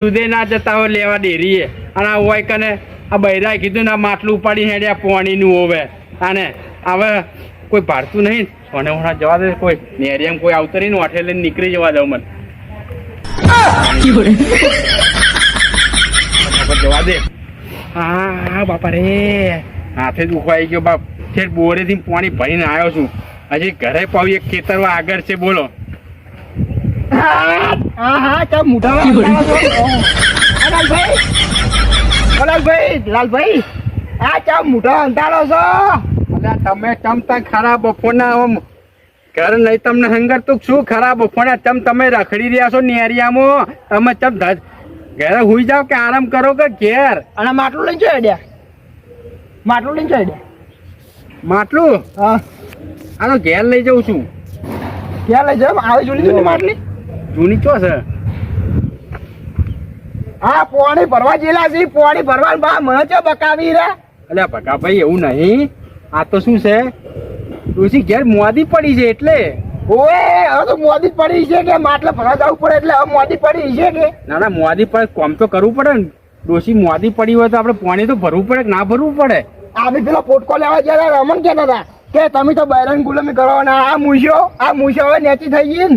સુધે ના જતા હોય લેવા ડેરીએ અને આ હોય કને આ બૈરાએ કીધું ને આ માટલું ઉપાડી હેડ્યા પોણીનું હોવે અને હવે કોઈ ભારતું નહીં સોને હોણા જવા દે કોઈ નેરિયામ કોઈ આવતો નહીં ને વાઠે લઈને નીકળી જવા દઉં મને જવા દે હા હા બાપા રે હાથે દુખવાઈ ગયો બાપ ઠેર બોરેથી પાણી ભરીને આવ્યો છું હજી ઘરે પાવી એક ખેતરમાં આગળ છે બોલો લાલભાઈ આ ચા મોટા અંધારો છો તમે ચમતા ખરા બપોરના ઘર નહીં તમને હંગર તો શું ખરા બપોરના ચમ તમે રખડી રહ્યા છો નેરિયામાં તમે ચમ ઘરે હુઈ જાવ કે આરામ કરો કે ઘેર અને માટલું લઈને જોઈ અડ્યા માટલું લઈને જોઈ અડ્યા માટલું હા આનો ઘેર લઈ જાઉં છું ક્યાં લઈ જાવ આવે જૂની જૂની માટલી જૂની ચો છે હા પોણી ભરવા જેલા છે પોણી ભરવા બા મને ચો બકાવી રે અલ્યા ભગા ભાઈ એવું નહીં આ તો શું છે તુલસી ઘેર મોદી પડી છે એટલે ઓએ હવે તો મોદી પડી છે કે માટલા ભરવા જવું પડે એટલે હવે મોદી પડી છે કે ના ના મોદી પડે કોમ તો કરવું પડે ને ડોસી મોદી પડી હોય તો આપણે પાણી તો ભરવું પડે કે ના ભરવું પડે આપણે પેલો પોટકો લેવા ગયા રમણ કહેતા હતા કે તમે તો બૈરંગ ગુલામી કરવાના આ મૂછો હવે નેચી થઈ ગઈ ને